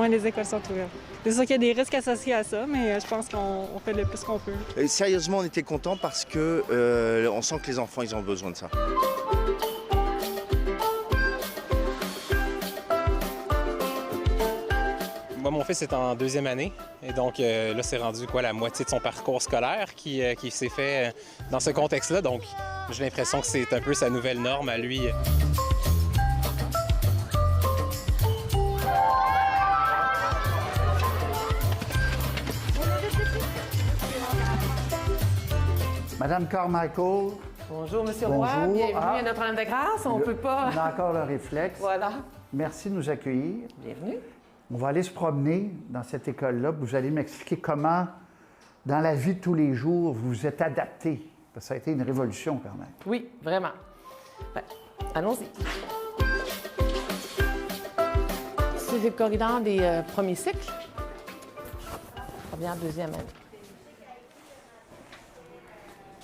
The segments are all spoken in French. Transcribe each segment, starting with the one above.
moins les écoles sont ouvertes. C'est sûr qu'il y a des risques associés à ça, mais je pense qu'on fait le plus qu'on peut. Sérieusement, on était contents parce que on sent que les enfants, ils ont besoin de ça. Moi, mon fils est en 2e année et donc là, c'est rendu la moitié de son parcours scolaire qui s'est fait dans ce contexte-là. Donc, j'ai l'impression que c'est un peu sa nouvelle norme à lui. Madame Carmichael. Bonjour, Monsieur Roy. Bienvenue à Notre-Dame de Grâce. On peut pas... On a encore le réflexe. Voilà. Merci de nous accueillir. Bienvenue. On va aller se promener dans cette école-là. Vous allez m'expliquer comment, dans la vie de tous les jours, vous vous êtes adapté. Parce que ça a été une révolution quand même. Oui, vraiment. Ben, allons-y. C'est le corridor des premiers cycles. Première, 2e année.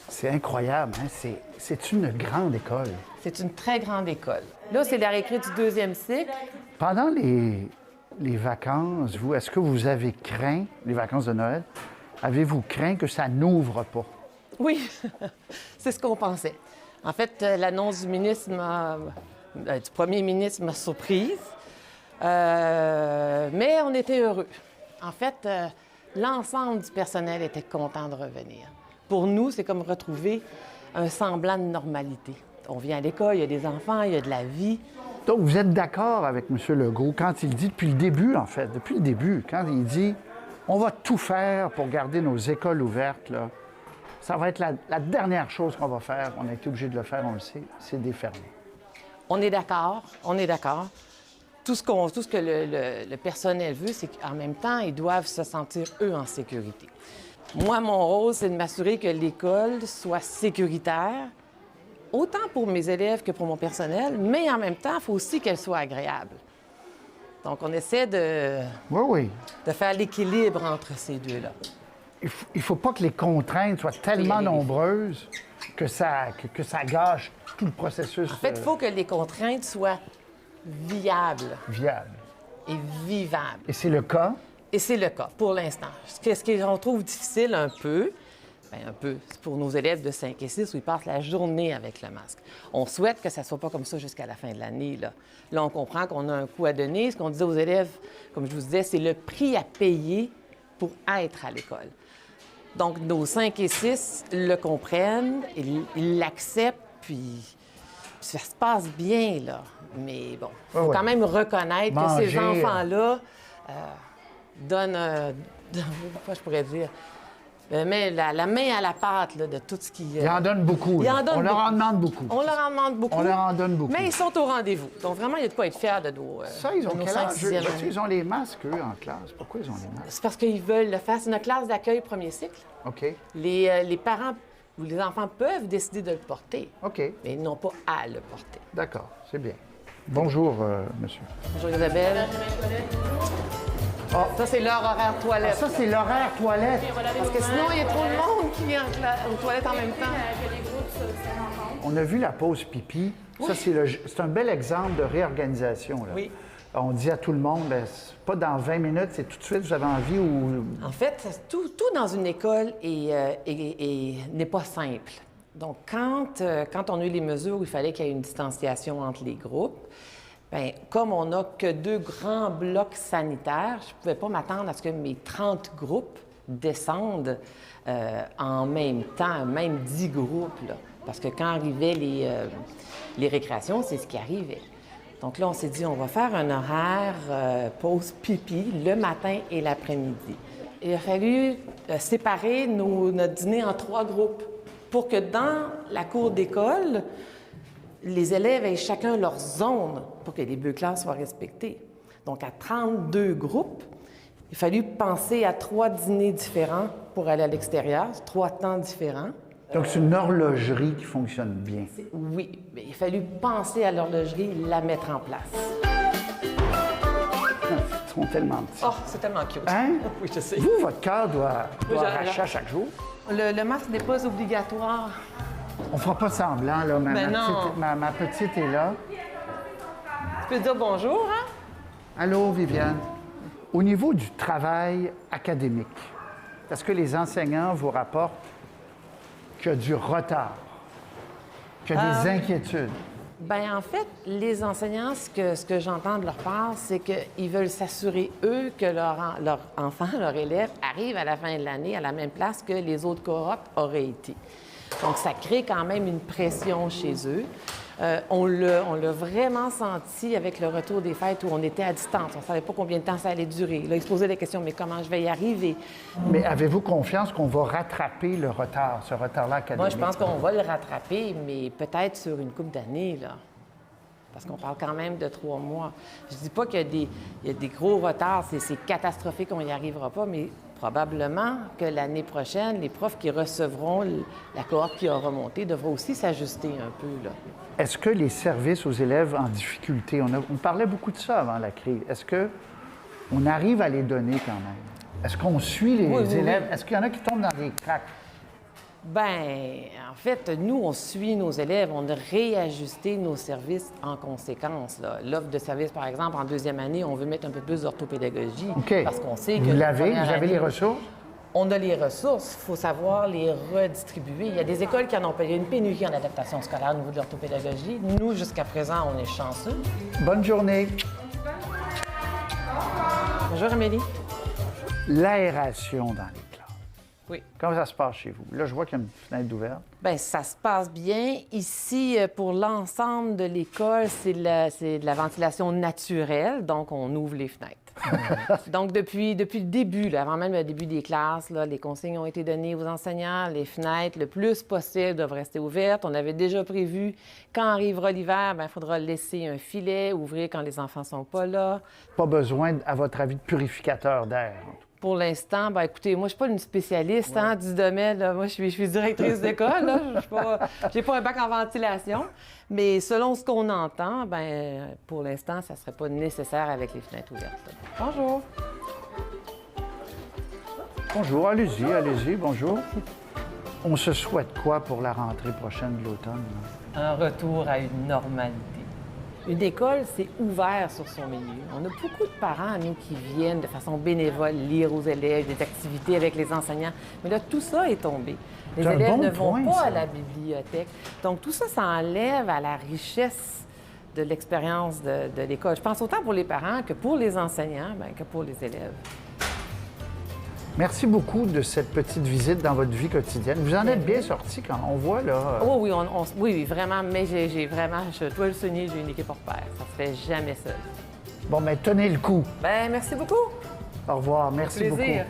C'est incroyable, hein? C'est une grande école. C'est une très grande école. Là, c'est la récré du 2e cycle. Pendant les vacances, vous, est-ce que vous avez craint, les vacances de Noël, avez-vous craint que ça n'ouvre pas? Oui, c'est ce qu'on pensait. En fait, l'annonce du du premier ministre m'a surprise, mais on était heureux. En fait, l'ensemble du personnel était content de revenir. Pour nous, c'est comme retrouver un semblant de normalité. On vient à l'école, il y a des enfants, il y a de la vie. Donc, vous êtes d'accord avec M. Legault quand il dit, depuis le début, en fait, depuis le début, quand il dit « on va tout faire pour garder nos écoles ouvertes », là, ça va être la dernière chose qu'on va faire. On a été obligé de le faire, on le sait, c'est défermer. On est d'accord, on est d'accord. Tout ce que le personnel veut, c'est qu'en même temps, ils doivent se sentir, eux, en sécurité. Moi, mon rôle, c'est de m'assurer que l'école soit sécuritaire, autant pour mes élèves que pour mon personnel, mais en même temps, il faut aussi qu'elle soit agréable. Donc, on essaie de faire l'équilibre entre ces deux-là. Il ne faut pas que les contraintes soient tellement nombreuses que ça gâche tout le processus. En fait, il faut que les contraintes soient viables. Viables. Et vivables. Et c'est le cas? Et c'est le cas, pour l'instant. Ce qu'on trouve difficile un peu, c'est pour nos élèves de 5 et 6 où ils passent la journée avec le masque. On souhaite que ça ne soit pas comme ça jusqu'à la fin de l'année. Là, on comprend qu'on a un coût à donner. Ce qu'on disait aux élèves, comme je vous disais, c'est le prix à payer pour être à l'école. Donc, nos 5 et 6 le comprennent, ils l'acceptent, puis ça se passe bien, là. Mais bon, il faut quand même reconnaître que ces enfants-là donnent, quoi je pourrais dire, mais la main à la pâte là, de tout ce qui... Ils en donnent beaucoup. On leur en demande beaucoup. On leur en demande beaucoup. On leur en donne beaucoup. Mais ils sont au rendez-vous. Donc vraiment, il y a de quoi être fier de nos Ça, ils ont nos quel 5, âge? 6e années. Ils ont les masques, eux, en classe. Pourquoi ils ont les masques? C'est parce qu'ils veulent le faire. C'est une classe d'accueil premier cycle. OK. Les parents ou les enfants peuvent décider de le porter. OK. Mais ils n'ont pas à le porter. D'accord, c'est bien. Bonjour, monsieur. Bonjour, Isabelle. Ça, c'est leur horaire toilette. Ça, c'est l'horaire toilette. Parce que sinon, il y a trop de monde qui est aux toilettes en même temps. On a vu la pause pipi. Ça, c'est un bel exemple de réorganisation. Là. Oui. On dit à tout le monde, c'est pas dans 20 minutes, c'est tout de suite, vous avez envie ou... En fait, tout dans une école n'est pas simple. Donc, quand on a eu les mesures où il fallait qu'il y ait une distanciation entre les groupes, bien, comme on n'a que 2 grands blocs sanitaires, je ne pouvais pas m'attendre à ce que mes 30 groupes descendent en même temps, même 10 groupes. Là. Parce que quand arrivaient les récréations, c'est ce qui arrivait. Donc là, on s'est dit, on va faire un horaire pause pipi le matin et l'après-midi. Il a fallu séparer notre dîner en 3 groupes pour que dans la cour d'école, les élèves aient chacun leur zone pour que les 2 classes soient respectées. Donc, à 32 groupes, il a fallu penser à 3 dîners différents pour aller à l'extérieur, 3 temps différents. Donc, c'est une horlogerie qui fonctionne bien. Oui, mais il a fallu penser à l'horlogerie, la mettre en place. Ils sont tellement petits. Oh, c'est tellement cute. Hein? Oui, je sais. Vous, votre cœur doit arracher à chaque jour. Le masque n'est pas obligatoire. On fera pas semblant, là. Ma petite est là. Tu peux dire bonjour, hein? Allô, Viviane? Au niveau du travail académique, est-ce que les enseignants vous rapportent qu'il y a du retard, qu'il y a des inquiétudes? Bien, en fait, les enseignants, ce que j'entends de leur part, c'est qu'ils veulent s'assurer, eux, que leur enfant, leur élève, arrive à la fin de l'année à la même place que les autres cohortes auraient été. Donc, ça crée quand même une pression chez eux. On l'a vraiment senti avec le retour des fêtes où on était à distance. On ne savait pas combien de temps ça allait durer. Là, ils se posaient des questions, mais comment je vais y arriver? Mais avez-vous confiance qu'on va rattraper le retard, ce retard-là académique? Moi, je pense qu'on va le rattraper, mais peut-être sur une couple d'années, là. Parce qu'on parle quand même de 3 mois. Je dis pas qu'il y a des gros retards, c'est catastrophique, on n'y arrivera pas, mais probablement que l'année prochaine, les profs qui recevront la cohorte qui a remonté devront aussi s'ajuster un peu, là. Est-ce que les services aux élèves en difficulté, on parlait beaucoup de ça avant la crise, est-ce qu'on arrive à les donner quand même? Est-ce qu'on suit les élèves? Oui. Est-ce qu'il y en a qui tombent dans des cracks? Bien, en fait, nous, on suit nos élèves, on a réajusté nos services en conséquence, là. L'offre de service, par exemple, en 2e année, on veut mettre un peu plus d'orthopédagogie. OK. Parce qu'on sait que... Vous avez les ressources? On a les ressources, il faut savoir les redistribuer. Il y a des écoles qui en ont payé une pénurie en adaptation scolaire au niveau de l'orthopédagogie. Nous, jusqu'à présent, on est chanceux. Bonne journée. Bonjour, Amélie. L'aération dans les classes. Oui. Comment ça se passe chez vous? Là, je vois qu'il y a une fenêtre ouverte. Bien, ça se passe bien. Ici, pour l'ensemble de l'école, c'est de la ventilation naturelle, donc on ouvre les fenêtres. Donc, depuis le début, là, avant même le début des classes, là, les consignes ont été données aux enseignants. Les fenêtres, le plus possible, doivent rester ouvertes. On avait déjà prévu, quand arrivera l'hiver, il faudra laisser un filet, ouvrir quand les enfants ne sont pas là. Pas besoin, à votre avis, de purificateur d'air. Pour l'instant, écoutez, moi, je ne suis pas une spécialiste du domaine. Là. Moi, je suis directrice d'école. Je n'ai pas un bac en ventilation. Mais selon ce qu'on entend, pour l'instant, ça ne serait pas nécessaire avec les fenêtres ouvertes. Bonjour. Bonjour, allez-y, bonjour. On se souhaite quoi pour la rentrée prochaine de l'automne? Un retour à une normalité. Une école, c'est ouvert sur son milieu. On a beaucoup de parents, nous, qui viennent de façon bénévole lire aux élèves, des activités avec les enseignants. Mais là, tout ça est tombé. Les élèves ne vont pas à la bibliothèque. Donc, tout ça, ça enlève à la richesse de l'expérience de l'école. Je pense autant pour les parents que pour les enseignants, que pour les élèves. Merci beaucoup de cette petite visite dans votre vie quotidienne. Vous en êtes bien sorti quand on voit, là... Oui, oui, vraiment, mais j'ai vraiment, je dois le souligner, j'ai une équipe hors pair. Ça se fait jamais seul. Bon, tenez le coup. Merci beaucoup. Au revoir, merci beaucoup. Plaisir.